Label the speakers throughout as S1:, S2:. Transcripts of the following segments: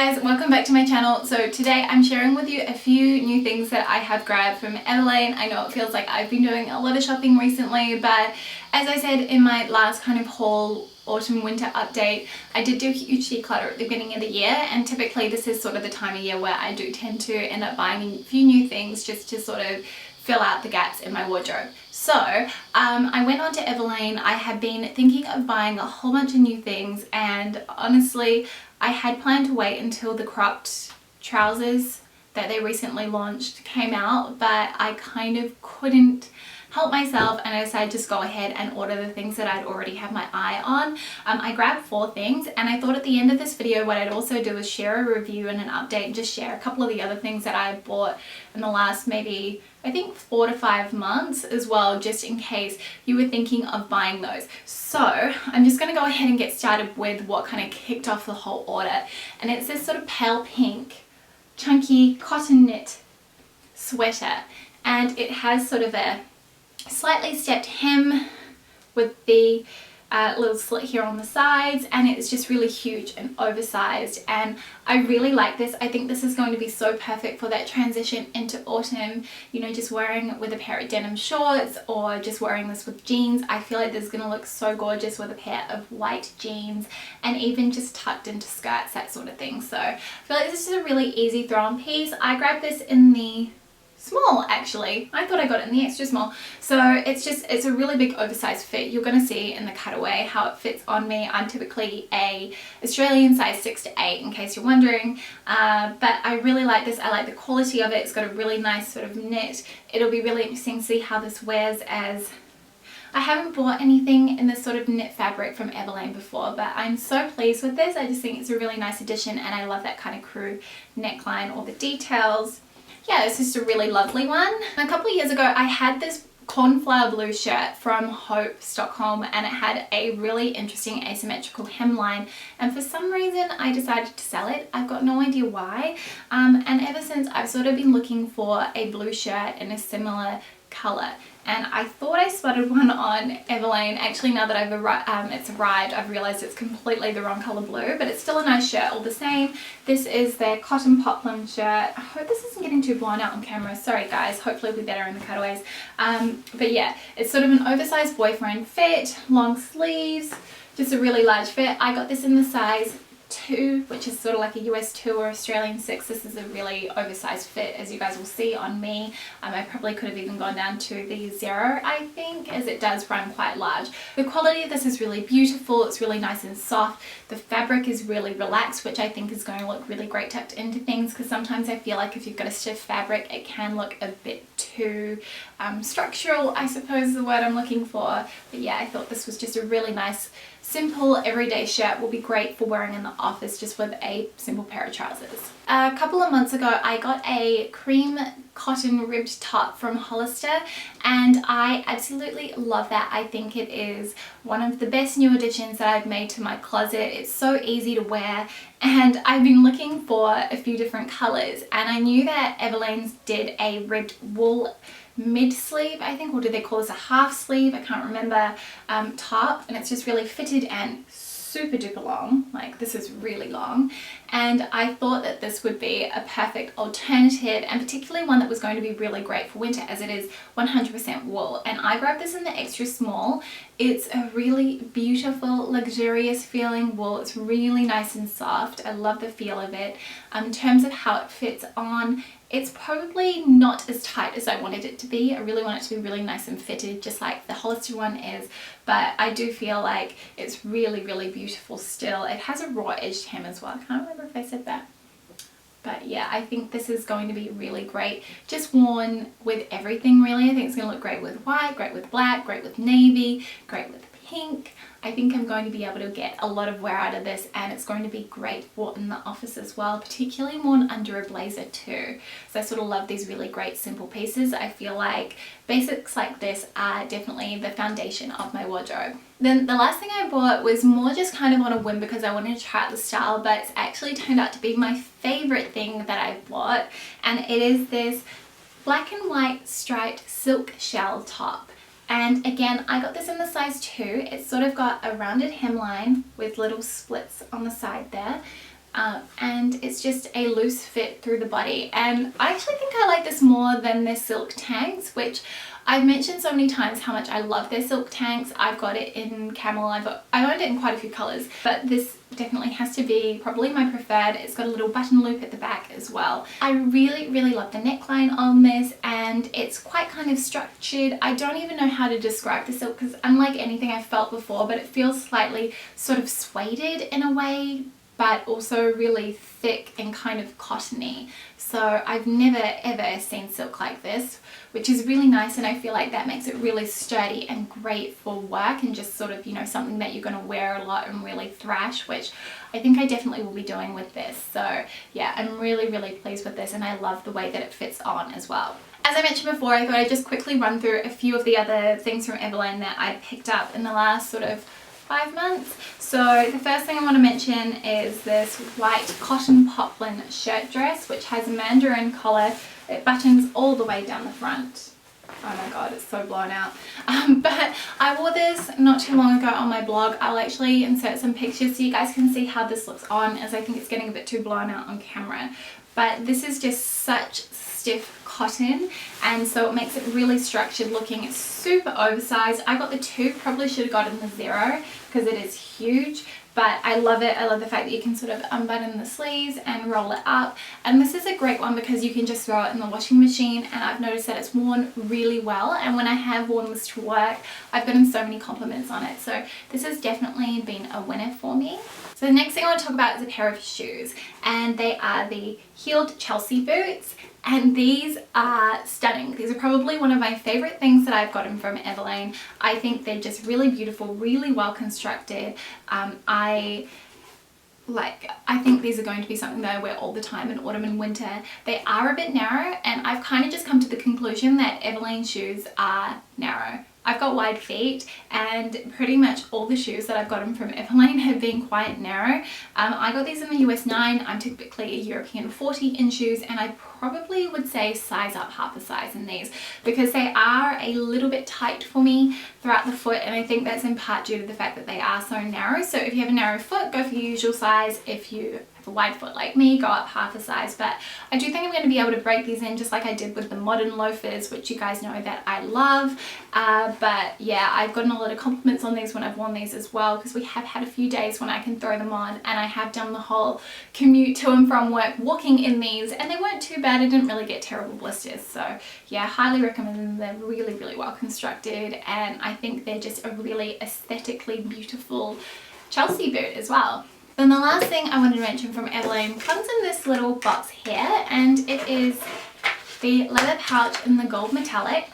S1: guys, welcome back to my channel. So today I'm sharing with you a few new things that I have grabbed from Everlane. I know it feels like I've been doing a lot of shopping recently, but as I said in my last kind of haul autumn winter update, I did do huge declutter at the beginning of the year, and typically this is sort of the time of year where I do tend to end up buying a few new things just to sort of fill out the gaps in my wardrobe. So I went on to Everlane. I had been thinking of buying a whole bunch of new things, and honestly I had planned to wait until the cropped trousers that they recently launched came out, but I kind of couldn't help myself and I decided to just go ahead and order the things that I'd already have my eye on. I grabbed 4 things, and I thought at the end of this video what I'd also do is share a review and an update and just share a couple of the other things that I bought in the last maybe I think 4 to 5 months as well, just in case you were thinking of buying those. So I'm just going to go ahead and get started with what kind of kicked off the whole order, and it's this sort of pale pink chunky cotton knit sweater, and it has sort of a slightly stepped hem with the little slit here on the sides, and it's just really huge and oversized, and I really like this. I think this is going to be so perfect for that transition into autumn, you know, just wearing it with a pair of denim shorts or just wearing this with jeans. I feel like this is going to look so gorgeous with a pair of white jeans and even just tucked into skirts, that sort of thing. So I feel like this is a really easy throw on piece. I grabbed this in the small, actually. I thought I got it in the extra small. So it's a really big oversized fit. You're going to see in the cutaway how it fits on me. I'm typically a Australian size 6 to 8 in case you're wondering, but I really like this. I like the quality of it. It's got a really nice sort of knit. It'll be really interesting to see how this wears, as I haven't bought anything in this sort of knit fabric from Everlane before, but I'm so pleased with this. I just think it's a really nice addition, and I love that kind of crew neckline, all the details. Yeah, it's just a really lovely one. A couple of years ago I had this cornflower blue shirt from Hope Stockholm, and it had a really interesting asymmetrical hemline, and for some reason I decided to sell it. I've got no idea why, and ever since I've sort of been looking for a blue shirt in a similar colour, and I thought I spotted one on Everlane. Actually, now that it's arrived, I've realised it's completely the wrong colour blue, but it's still a nice shirt all the same. This is their cotton poplin shirt. I hope this isn't getting too blown out on camera. Sorry guys, hopefully it'll be better in the cutaways. But yeah, it's sort of an oversized boyfriend fit, long sleeves, just a really large fit. I got this in the size 2, which is sort of like a US 2 or Australian 6. This is a really oversized fit, as you guys will see on me. I probably could have even gone down to the 0, I think, as it does run quite large. The quality of this is really beautiful. It's really nice and soft. The fabric is really relaxed, which I think is going to look really great tucked into things, because sometimes I feel like if you've got a stiff fabric it can look a bit too structural, I suppose is the word I'm looking for. But yeah, I thought this was just a really nice simple everyday shirt. Will be great for wearing in the office just with a simple pair of trousers. A couple of months ago I got a cream cotton ribbed top from Hollister, and I absolutely love that. I think it is one of the best new additions that I've made to my closet. It's so easy to wear, and I've been looking for a few different colours, and I knew that Everlane's did a ribbed wool mid sleeve, I think, or do they call this a half sleeve? I can't remember, top, and it's just really fitted and super duper long. Like, this is really long, and I thought that this would be a perfect alternative, and particularly one that was going to be really great for winter, as it is 100% wool. And I grabbed this in the extra small. It's a really beautiful, luxurious feeling wool. It's really nice and soft. I love the feel of it. In terms of how it fits on, it's probably not as tight as I wanted it to be. I really want it to be really nice and fitted, just like the Hollister one is, but I do feel like it's really, really beautiful still. It has a raw edged hem as well. I can't remember if I said that. But yeah, I think this is going to be really great, just worn with everything really. I think it's going to look great with white, great with black, great with navy, great with pink. I think I'm going to be able to get a lot of wear out of this, and it's going to be great for in the office as well, particularly worn under a blazer too. So I sort of love these really great simple pieces. I feel like basics like this are definitely the foundation of my wardrobe. Then the last thing I bought was more just kind of on a whim because I wanted to try out the style, but it's actually turned out to be my favorite thing that I bought, and it is this black and white striped silk shell top. And again, I got this in the size 2. It's sort of got a rounded hemline with little splits on the side there. and it's just a loose fit through the body, and I actually think I like this more than their silk tanks, which I've mentioned so many times how much I love their silk tanks. I've got it in camel, I owned it in quite a few colours, but this definitely has to be probably my preferred. It's got a little button loop at the back as well. I really love the neckline on this, and it's quite kind of structured. I don't even know how to describe the silk because unlike anything I've felt before, but it feels slightly sort of suede in a way, but also really thick and kind of cottony. So I've never ever seen silk like this, which is really nice, and I feel like that makes it really sturdy and great for work and just sort of, you know, something that you're going to wear a lot and really thrash, which I think I definitely will be doing with this. So yeah, I'm really pleased with this, and I love the way that it fits on as well. As I mentioned before, I thought I'd just quickly run through a few of the other things from Everlane that I picked up in the last sort of 5 months. So the first thing I want to mention is this white cotton poplin shirt dress, which has a mandarin collar. It buttons all the way down the front. Oh my god, it's so blown out. But I wore this not too long ago on my blog. I'll actually insert some pictures so you guys can see how this looks on, as I think it's getting a bit too blown out on camera. But this is just such stiff cotton, and so it makes it really structured looking. It's super oversized. I got the 2, probably should have gotten the 0 because it is huge, but I love it. I love the fact that you can sort of unbutton the sleeves and roll it up, and this is a great one because you can just throw it in the washing machine, and I've noticed that it's worn really well, and when I have worn this to work, I've gotten so many compliments on it, so this has definitely been a winner for me. So the next thing I want to talk about is a pair of shoes, and they are the heeled Chelsea boots, and these are stunning. These are probably one of my favorite things that I've gotten from Everlane. I think they're just really beautiful, really well constructed. I think these are going to be something that I wear all the time in autumn and winter. They are a bit narrow, and I've kind of just come to the conclusion that Everlane shoes are narrow. I've got wide feet, and pretty much all the shoes that I've gotten from Everlane have been quite narrow. I got these in the US 9. I'm typically a European 40 in shoes, and I probably would say size up half a size in these because they are a little bit tight for me throughout the foot, and I think that's in part due to the fact that they are so narrow. So if you have a narrow foot, go for your usual size. If you have a wide foot like me, go up half a size. But I do think I'm going to be able to break these in just like I did with the modern loafers, which you guys know that I love. But yeah, I've gotten a lot of compliments on these when I've worn these as well, because we have had a few days when I can throw them on, and I have done the whole commute to and from work walking in these, and they weren't too bad. I didn't really get terrible blisters. So yeah, highly recommend them. They're really well constructed, and I think they're just a really aesthetically beautiful Chelsea boot as well. Then the last thing I wanted to mention from Everlane comes in this little box here, and it is the leather pouch in the gold metallic.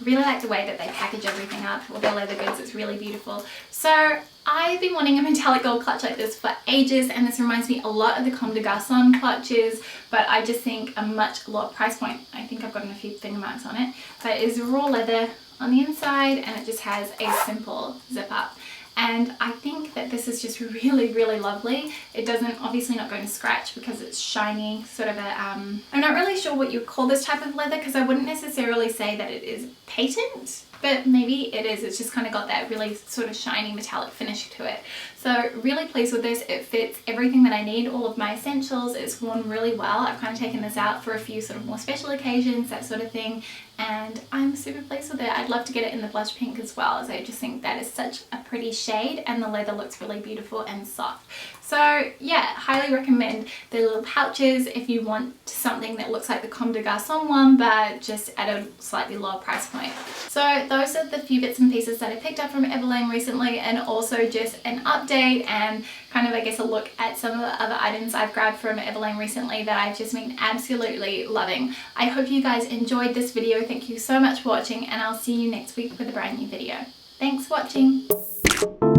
S1: Really like the way that they package everything up with their leather goods. It's really beautiful. So I've been wanting a metallic gold clutch like this for ages, and this reminds me a lot of the Comme des Garçons clutches, but I just think a much lower price point. I think I've gotten a few finger marks on it, but it is raw leather on the inside, and it just has a simple zip up. And I think that this is just really lovely. It doesn't, obviously not going to scratch because it's shiny, sort of a, I'm not really sure what you call this type of leather, because I wouldn't necessarily say that it is patent, but maybe it is. It's just kind of got that really sort of shiny metallic finish to it. So really pleased with this. It fits everything that I need, all of my essentials. It's worn really well. I've kind of taken this out for a few sort of more special occasions, that sort of thing, and I'm super pleased with it. I'd love to get it in the blush pink as well, as I just think that is such a pretty shade, and the leather looks really beautiful and soft. So yeah, highly recommend the little pouches if you want something that looks like the Comme des Garçons one, but just at a slightly lower price point. So those are the few bits and pieces that I picked up from Everlane recently, and also just an update and kind of, I guess, a look at some of the other items I've grabbed from Everlane recently that I've just been absolutely loving. I hope you guys enjoyed this video. Thank you so much for watching, and I'll see you next week with a brand new video. Thanks for watching.